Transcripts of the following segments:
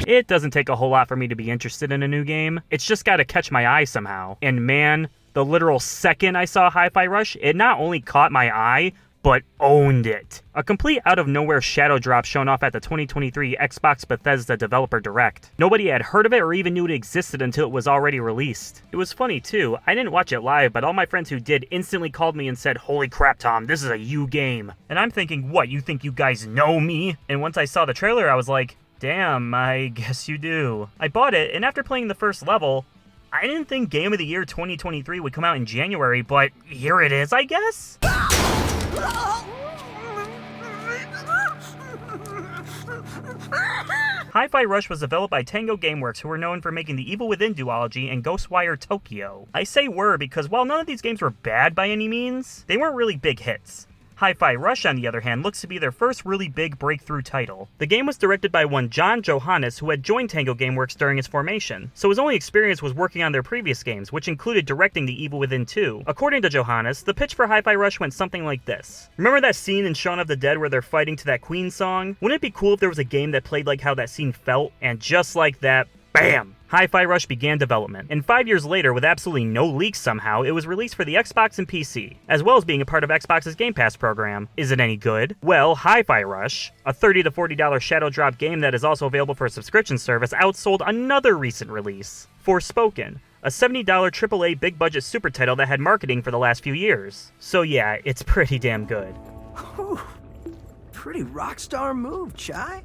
It doesn't take a whole lot for me to be interested in a new game. It's just gotta catch my eye somehow. And man, the literal second I saw Hi-Fi Rush, it not only caught my eye, but owned it. A complete out-of-nowhere shadow drop shown off at the 2023 Xbox Bathesda Developer Direct. Nobody had heard of it or even knew it existed until it was already released. It was funny too, I didn't watch it live, but all my friends who did instantly called me and said, "Holy crap, Tom, this is a you game." And I'm thinking, what, you think you guys know me? And once I saw the trailer, I was like, damn, I guess you do. I bought it, and after playing the first level, I didn't think Game of the Year 2023 would come out in January, but here it is, I guess? Hi-Fi Rush was developed by Tango Gameworks, who were known for making the Evil Within duology and Ghostwire Tokyo. I say were because while none of these games were bad by any means, they weren't really big hits. Hi-Fi Rush, on the other hand, looks to be their first really big breakthrough title. The game was directed by one John Johannes, who had joined Tango Gameworks during its formation, so his only experience was working on their previous games, which included directing The Evil Within 2. According to Johannes, the pitch for Hi-Fi Rush went something like this. Remember that scene in Shaun of the Dead where they're fighting to that Queen song? Wouldn't it be cool if there was a game that played like how that scene felt? And just like that, BAM! Hi-Fi Rush began development, and 5 years later, with absolutely no leaks somehow, it was released for the Xbox and PC, as well as being a part of Xbox's Game Pass program. Is it any good? Well, Hi-Fi Rush, a $30 to $40 shadow drop game that is also available for a subscription service, outsold another recent release, Forspoken, a $70 AAA big-budget super title that had marketing for the last few years. So yeah, it's pretty damn good. Whew. Pretty rockstar move, Chai.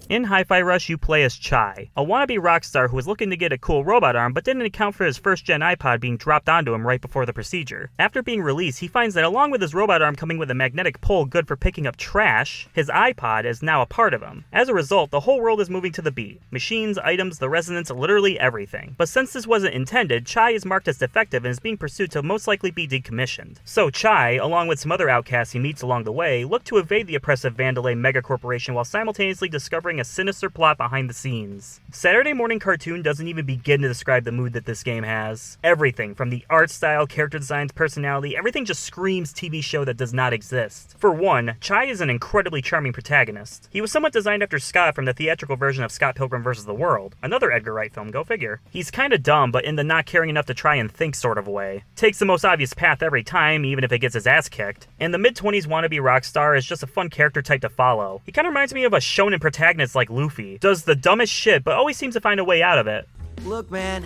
In Hi-Fi Rush, you play as Chai, a wannabe rock star who was looking to get a cool robot arm but didn't account for his first-gen iPod being dropped onto him right before the procedure. After being released, he finds that along with his robot arm coming with a magnetic pole good for picking up trash, his iPod is now a part of him. As a result, the whole world is moving to the beat. Machines, items, the resonance, literally everything. But since this wasn't intended, Chai is marked as defective and is being pursued to most likely be decommissioned. So Chai, along with some other outcasts he meets along the way, look to evade the oppressive Vandalay megacorporation while simultaneously discovering a sinister plot behind the scenes. Saturday Morning Cartoon doesn't even begin to describe the mood that this game has. Everything, from the art style, character designs, personality, everything just screams TV show that does not exist. For one, Chai is an incredibly charming protagonist. He was somewhat designed after Scott from the theatrical version of Scott Pilgrim vs. the World, another Edgar Wright film, go figure. He's kinda dumb, but in the not caring enough to try and think sort of way. Takes the most obvious path every time, even if it gets his ass kicked. And the mid-20s wannabe rock star is just a fun character type to follow. He kinda reminds me of a shonen protagonist like Luffy. Does the dumbest shit, but always seems to find a way out of it. Look, man,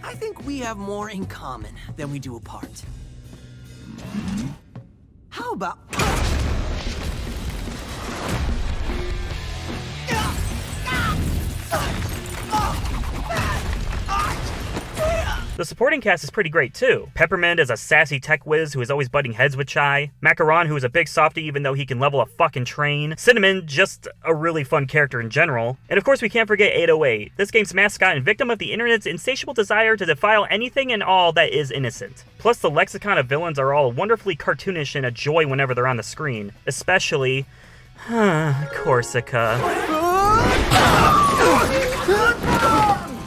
I think we have more in common than we do apart. How about... The supporting cast is pretty great too. Peppermint is a sassy tech whiz who is always butting heads with Chai. Macaron, who is a big softy even though he can level a fucking train. Cinnamon, just a really fun character in general. And of course we can't forget 808, this game's mascot and victim of the internet's insatiable desire to defile anything and all that is innocent. Plus the lexicon of villains are all wonderfully cartoonish and a joy whenever they're on the screen. Especially... Corsica.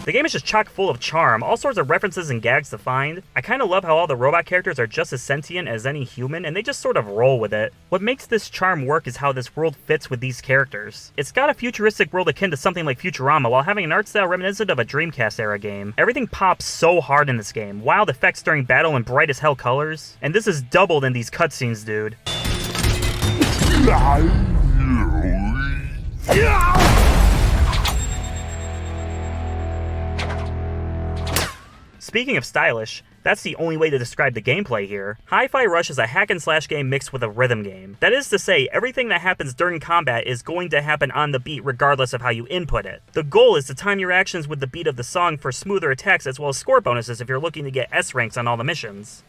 The game is just chock full of charm, all sorts of references and gags to find. I kinda love how all the robot characters are just as sentient as any human, and they just sort of roll with it. What makes this charm work is how this world fits with these characters. It's got a futuristic world akin to something like Futurama, while having an art style reminiscent of a Dreamcast-era game. Everything pops so hard in this game, wild effects during battle and bright as hell colors. And this is doubled in these cutscenes, dude. Speaking of stylish, that's the only way to describe the gameplay here. Hi-Fi Rush is a hack and slash game mixed with a rhythm game. That is to say, everything that happens during combat is going to happen on the beat regardless of how you input it. The goal is to time your actions with the beat of the song for smoother attacks as well as score bonuses if you're looking to get S ranks on all the missions.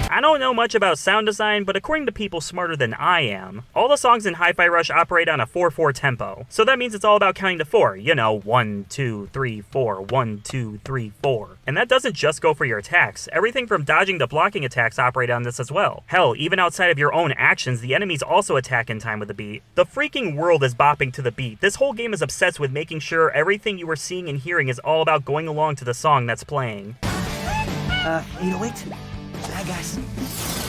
I know don't know much about sound design, but according to people smarter than I am, all the songs in Hi-Fi Rush operate on a 4/4 tempo. So that means it's all about counting to 4. You know, 1, 2, 3, 4, 1, 2, 3, 4. And that doesn't just go for your attacks. Everything from dodging to blocking attacks operate on this as well. Hell, even outside of your own actions, the enemies also attack in time with the beat. The freaking world is bopping to the beat. This whole game is obsessed with making sure everything you are seeing and hearing is all about going along to the song that's playing. 808? Hi, guys.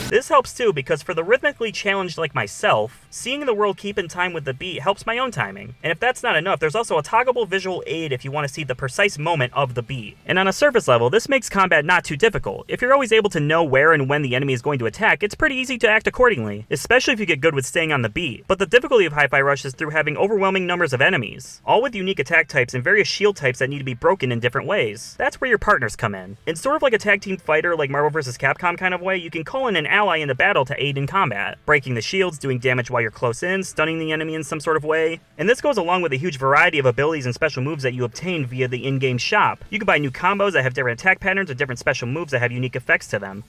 This helps too, because for the rhythmically challenged like myself, seeing the world keep in time with the beat helps my own timing. And if that's not enough, there's also a toggleable visual aid if you want to see the precise moment of the beat. And on a surface level, this makes combat not too difficult. If you're always able to know where and when the enemy is going to attack, it's pretty easy to act accordingly, especially if you get good with staying on the beat. But the difficulty of Hi-Fi Rush is through having overwhelming numbers of enemies, all with unique attack types and various shield types that need to be broken in different ways. That's where your partners come in. In sort of like a tag team fighter like Marvel vs. Capcom kind of way, you can call in an ally into battle to aid in combat, breaking the shields, doing damage while you're close in, stunning the enemy in some sort of way. And this goes along with a huge variety of abilities and special moves that you obtain via the in-game shop. You can buy new combos that have different attack patterns or different special moves that have unique effects to them.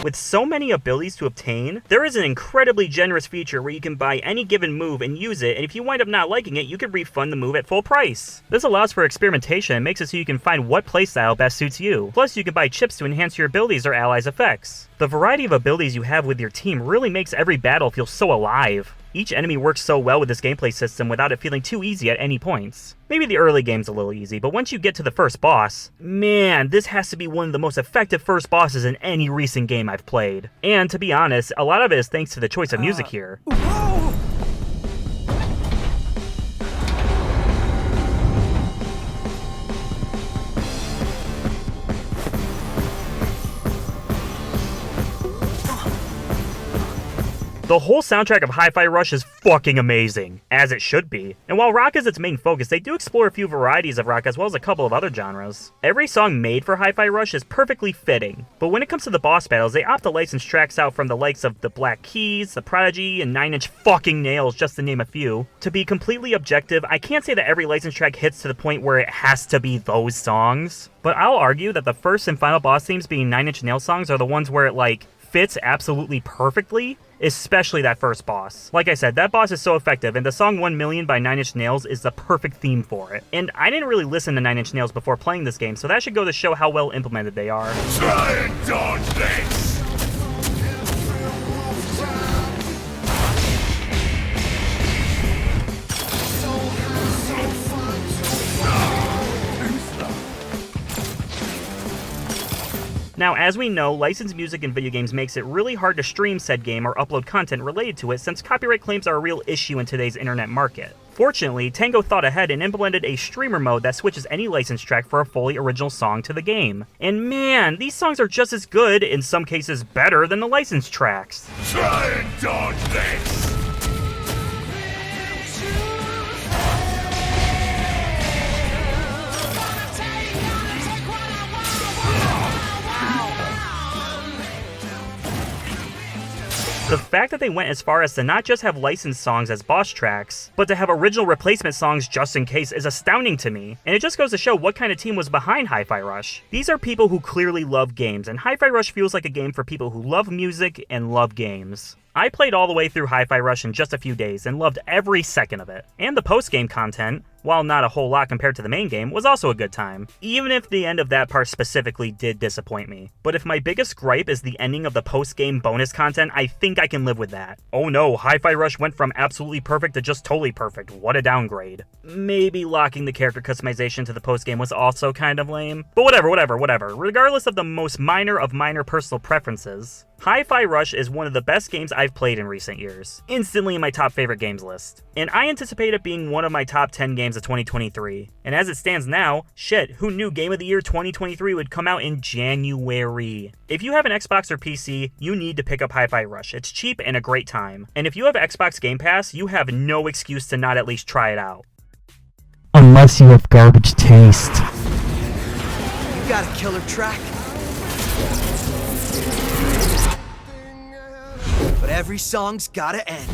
With so many abilities to obtain, there is an incredibly generous feature where you can buy any given move and use it, and if you wind up not liking it, you can refund the move at full price. This allows for experimentation and makes it so you can find what playstyle best suits you. Plus, you can buy chips to enhance your abilities or allies' effects. The variety of abilities you have with your team really makes every battle feel so alive. Each enemy works so well with this gameplay system without it feeling too easy at any points. Maybe the early game's a little easy, but once you get to the first boss, man, this has to be one of the most effective first bosses in any recent game I've played. And to be honest, a lot of it is thanks to the choice of music here. Whoa! The whole soundtrack of Hi-Fi Rush is fucking amazing, as it should be. And while rock is its main focus, they do explore a few varieties of rock as well as a couple of other genres. Every song made for Hi-Fi Rush is perfectly fitting, but when it comes to the boss battles, they opt to license tracks out from the likes of the Black Keys, the Prodigy, and 9 Inch fucking Nails, just to name a few. To be completely objective, I can't say that every license track hits to the point where it has to be those songs, but I'll argue that the first and final boss themes being 9 Inch Nails songs are the ones where it fits absolutely perfectly, especially that first boss. Like I said, that boss is so effective, and the song 1 Million by 9 Inch Nails is the perfect theme for it. And I didn't really listen to 9 Inch Nails before playing this game, so that should go to show how well implemented they are. Try and dodge this! Now, as we know, licensed music in video games makes it really hard to stream said game or upload content related to it, since copyright claims are a real issue in today's internet market. Fortunately, Tango thought ahead and implemented a streamer mode that switches any licensed track for a fully original song to the game. And man, these songs are just as good, in some cases better, than the licensed tracks. Try and dodge this! The fact that they went as far as to not just have licensed songs as boss tracks, but to have original replacement songs just in case is astounding to me, and it just goes to show what kind of team was behind Hi-Fi Rush. These are people who clearly love games, and Hi-Fi Rush feels like a game for people who love music and love games. I played all the way through Hi-Fi Rush in just a few days and loved every second of it. And the post-game content, while not a whole lot compared to the main game, was also a good time, even if the end of that part specifically did disappoint me. But if my biggest gripe is the ending of the post-game bonus content, I think I can live with that. Oh no, Hi-Fi Rush went from absolutely perfect to just totally perfect. What a downgrade. Maybe locking the character customization to the post-game was also kind of lame. But whatever. Regardless of the most minor of minor personal preferences, Hi-Fi Rush is one of the best games I've played in recent years, instantly in my top favorite games list. And I anticipate it being one of my top 10 games of 2023. And as it stands now, shit, who knew Game of the Year 2023 would come out in January? If you have an Xbox or PC, you need to pick up Hi-Fi Rush. It's cheap and a great time. And if you have Xbox Game Pass, you have no excuse to not at least try it out. Unless you have garbage taste. You got a killer track. But every song's gotta end.